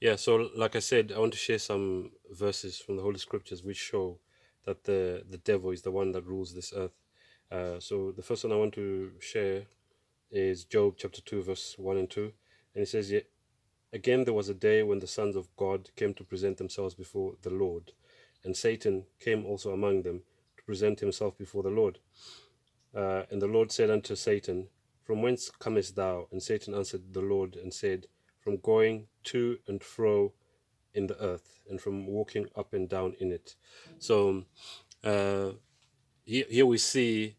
Yeah, so like I said, I want to share some verses from the Holy Scriptures which show that the devil is the one that rules this earth. So the first one I want to share is Job chapter 2, verse 1 and 2. And it says, "Yet again there was a day when the sons of God came to present themselves before the Lord, and Satan came also among them to present himself before the Lord. And the Lord said unto Satan, From whence comest thou? And Satan answered the Lord and said, From going to and fro in the earth, and from walking up and down in it." So uh, here we see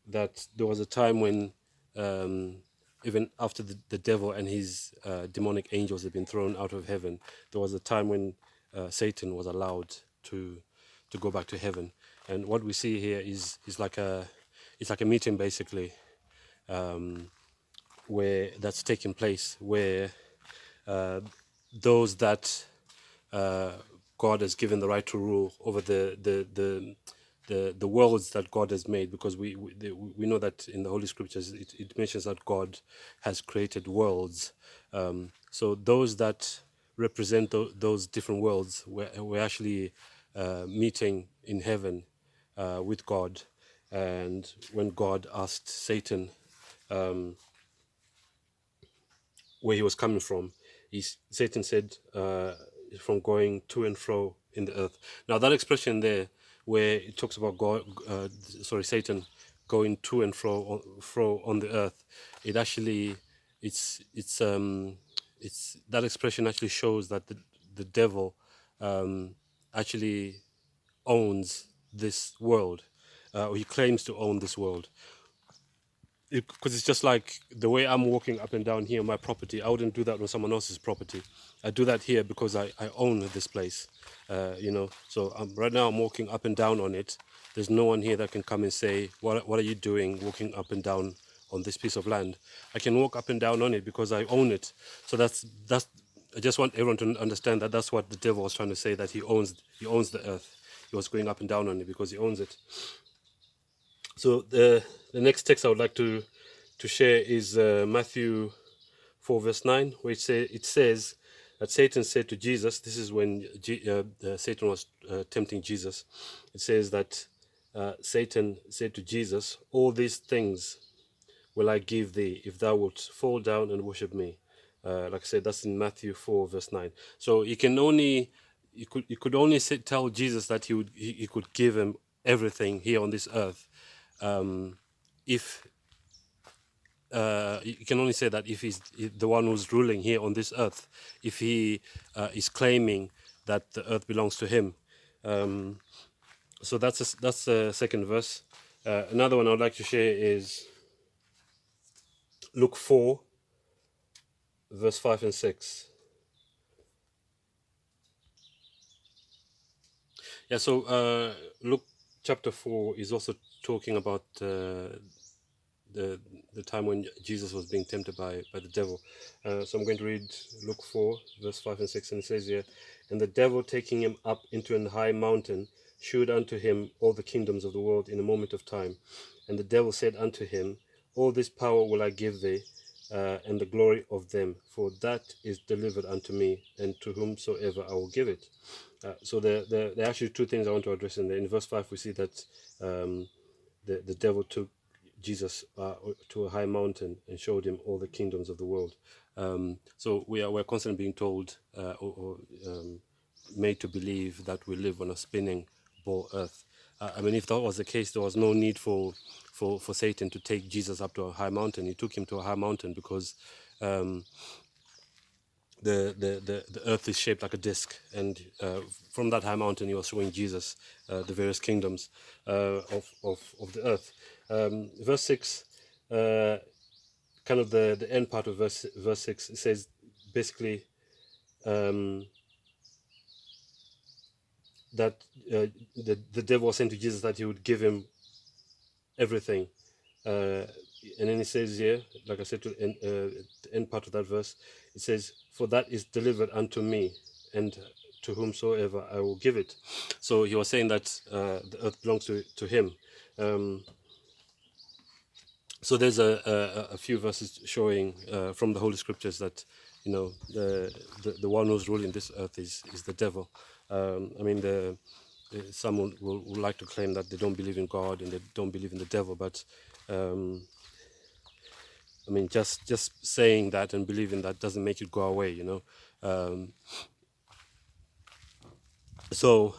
that there was a time when, even after the devil and his demonic angels had been thrown out of heaven, there was a time when Satan was allowed to go back to heaven. And what we see here is like a it's like a meeting basically, where that's taking place, where those that God has given the right to rule over the worlds that God has made, because we know that in the Holy Scriptures it mentions that God has created worlds. So those that represent those different worlds were actually meeting in heaven with God, and when God asked Satan where he was coming from, Satan said, from going to and fro in the earth. Now that expression there, where it talks about God, Satan going to and fro on the earth, it actually, it's that expression actually shows that the devil actually owns this world, or he claims to own this world, because it's just like the way I'm walking up and down here on my property. I wouldn't do that on someone else's property. I do that here because I own this place, So right now I'm walking up and down on it. There's no one here that can come and say, what are you doing walking up and down on this piece of land? I can walk up and down on it because I own it. So that's. I just want everyone to understand that that's what the devil was trying to say, that he owns the earth. He was going up and down on it because he owns it. So the next text I would like to share is Matthew 4 verse 9, where it says that Satan said to Jesus, this is when Satan was tempting Jesus. It says that Satan said to Jesus, "All these things will I give thee if thou wilt fall down and worship me." Like I said, that's in Matthew 4 verse 9. So you could only tell Jesus that he could give him everything here on this earth, if you can only say that if he's the one who's ruling here on this earth, if he is claiming that the earth belongs to him. So that's the second verse. Another one I'd like to share is Luke 4 verse 5 and 6. Yeah, so Luke chapter 4 is also talking about the time when Jesus was being tempted by the devil. So I'm going to read Luke 4 verse 5 and 6, and it says here, "And the devil, taking him up into an high mountain, shewed unto him all the kingdoms of the world in a moment of time. And the devil said unto him, All this power will I give thee, and the glory of them, for that is delivered unto me, and to whomsoever I will give it." So there are actually two things I want to address in there. In verse 5, we see that the devil took Jesus to a high mountain and showed him all the kingdoms of the world. So we're constantly being told, or made to believe that we live on a spinning ball earth. I mean, if that was the case, there was no need for Satan to take Jesus up to a high mountain. He took him to a high mountain because the earth is shaped like a disc, and from that high mountain he was showing Jesus the various kingdoms of the earth. Verse 6, kind of the end part of verse 6, it says basically that the devil was saying to Jesus that he would give him everything. And then it says here, like I said, the end part of that verse, it says, "For that is delivered unto me, and to whomsoever I will give it." So he was saying that the earth belongs to him. So there's a few verses showing from the Holy Scriptures that you know, the one who's ruling this earth is the devil. I mean, some will like to claim that they don't believe in God and they don't believe in the devil, but um, I mean, just saying that and believing that doesn't make it go away, you know. Um, so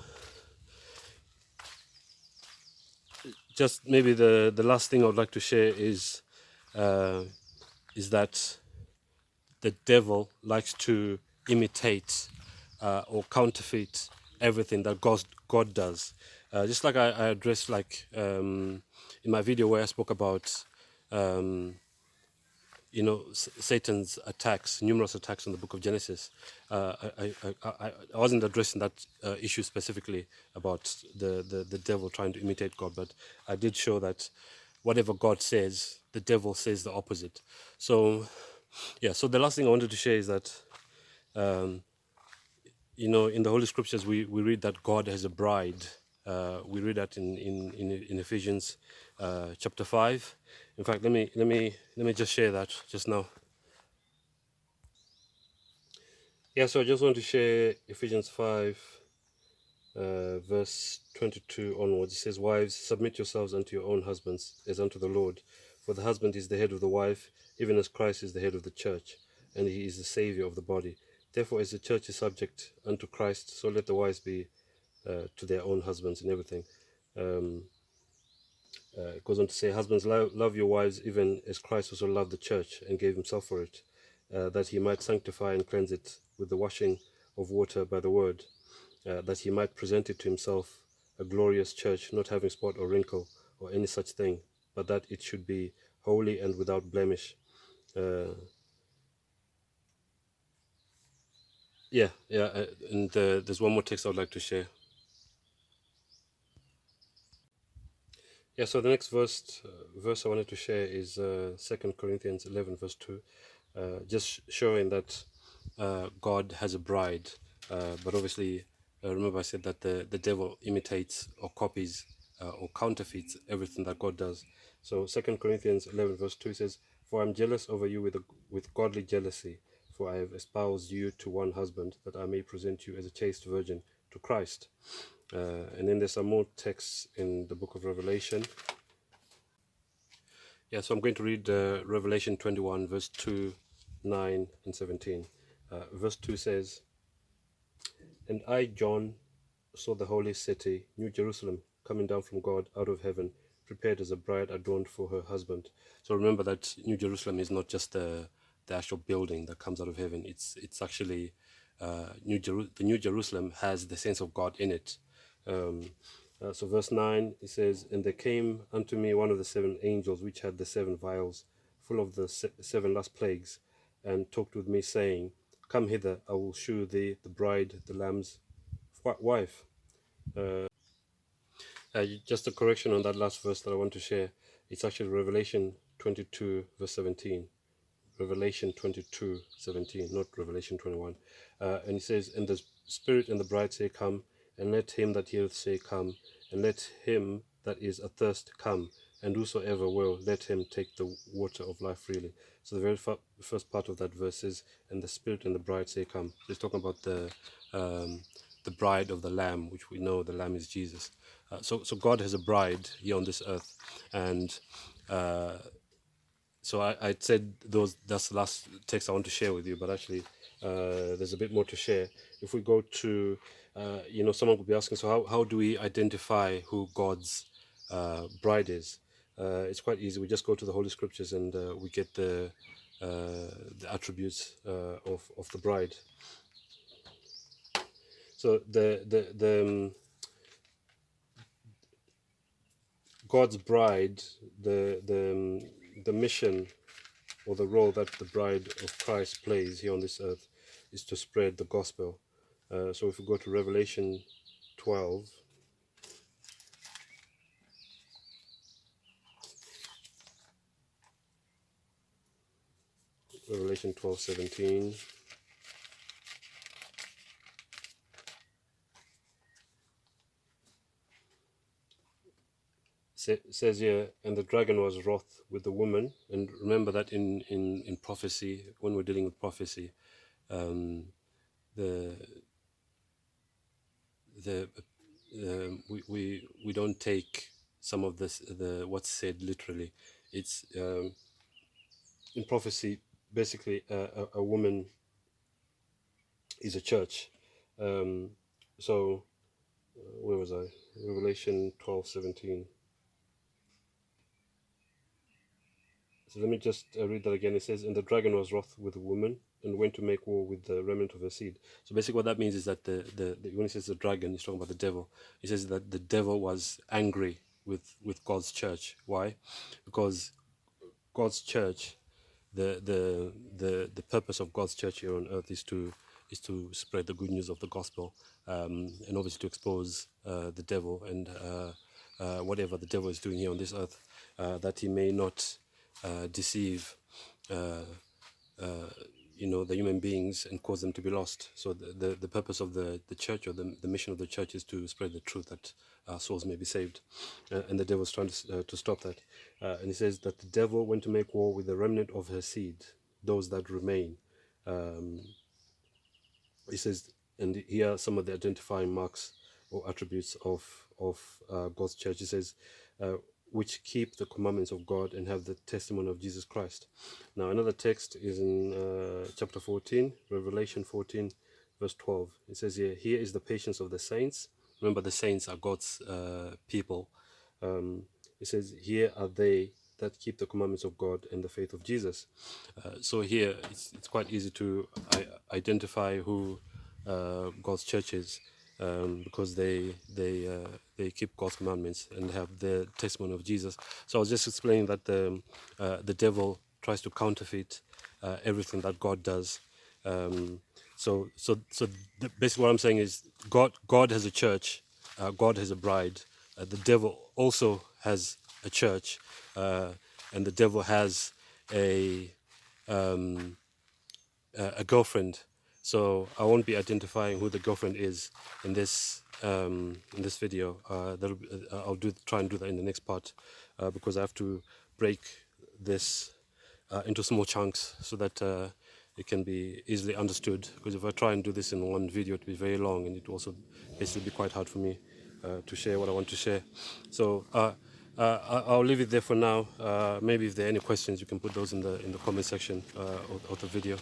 just maybe the last thing I would like to share uh, is that the devil likes to imitate or counterfeit everything that God does. Just like I addressed, like in my video where I spoke about, um, you know, Satan's attacks, numerous attacks on the Book of Genesis. I wasn't addressing that issue specifically about the devil trying to imitate God, but I did show that whatever God says, the devil says the opposite. So yeah, so the last thing I wanted to share is that, you know, in the Holy Scriptures, we read that God has a bride. We read that in Ephesians chapter 5. In fact, let me just share that just now. Yeah, so I just want to share Ephesians 5, verse 22 onwards. It says, "Wives, submit yourselves unto your own husbands, as unto the Lord. For the husband is the head of the wife, even as Christ is the head of the church, and he is the Savior of the body. Therefore, as the church is subject unto Christ, so let the wives be to their own husbands in everything." It goes on to say, "Husbands, love your wives, even as Christ also loved the church and gave himself for it, that he might sanctify and cleanse it with the washing of water by the word, that he might present it to himself a glorious church, not having spot or wrinkle or any such thing, but that it should be holy and without blemish." Uh, and there's one more text I would like to share. Yeah, so the next verse I wanted to share is 2 Corinthians 11, verse 2, just showing that God has a bride, but obviously, remember I said that the devil imitates or copies or counterfeits everything that God does. So 2 Corinthians 11, verse 2 says, "For I am jealous over you with godly jealousy, for I have espoused you to one husband, that I may present you as a chaste virgin to Christ." And then there's some more texts in the book of Revelation. Yeah, so I'm going to read Revelation 21, verse 2, 9, and 17. Verse 2 says, "And I, John, saw the holy city, New Jerusalem, coming down from God out of heaven, prepared as a bride adorned for her husband." So remember that New Jerusalem is not just the actual building that comes out of heaven. It's actually the New Jerusalem has the sense of God in it. So verse 9, it says, "And there came unto me one of the seven angels, which had the seven vials, full of the seven last plagues, and talked with me, saying, Come hither, I will shew thee the bride, the Lamb's wife." Just a correction on that last verse that I want to share. It's actually Revelation 22, verse 17. Revelation 22, 17, not Revelation 21. And it says, "And the Spirit and the bride say, Come, and let him that heareth say, Come, and let him that is athirst come, and whosoever will, let him take the water of life freely." So the very first part of that verse is, "And the Spirit and the bride say, Come." So it's talking about the bride of the Lamb, which we know the Lamb is Jesus. So God has a bride here on this earth, and so I said that's the last text I want to share with you, but actually there's a bit more to share. If we go to, someone could be asking, so how do we identify who God's bride is? It's quite easy. We just go to the Holy Scriptures and we get the attributes of the bride. So the God's bride, the mission or the role that the bride of Christ plays here on this earth is to spread the gospel. So if we go to Revelation 12, Revelation 12:17, says here, and the dragon was wroth with the woman. And remember that in prophecy, when we're dealing with prophecy, um, the the we don't take some of this the what's said literally. It's in prophecy basically a woman is a church. Um, so where was I? Revelation 12:17. So let me just read that again. It says, "And the dragon was wroth with the woman and went to make war with the remnant of her seed." So basically, what that means is that when it says the dragon, he's talking about the devil. He says that the devil was angry with God's church. Why? Because God's church, the purpose of God's church here on earth is to spread the good news of the gospel, and obviously to expose the devil and whatever the devil is doing here on this earth, that he may not deceive the human beings and cause them to be lost. So the purpose of the church, or the mission of the church, is to spread the truth that souls may be saved, and the devil's trying to stop that. And he says that the devil went to make war with the remnant of her seed, those that remain. He says, and here are some of the identifying marks or attributes of God's church. He says, which keep the commandments of God and have the testimony of Jesus Christ. Now, another text is in chapter 14, Revelation 14, verse 12. It says here is the patience of the saints. Remember, the saints are God's people. It says, here are they that keep the commandments of God and the faith of Jesus. So here, it's quite easy to identify who God's church is, because they keep God's commandments and have the testimony of Jesus. So I was just explaining that the devil tries to counterfeit everything that God does. Basically, what I'm saying is God has a church, God has a bride. The devil also has a church, and the devil has a a girlfriend. So I won't be identifying who the girlfriend is in this video. I'll try and do that in the next part, because I have to break this into small chunks so that it can be easily understood. Because if I try and do this in one video, it will be very long, and it will also basically be quite hard for me to share what I want to share. So I'll leave it there for now. Maybe if there are any questions, you can put those in the comment section of the video.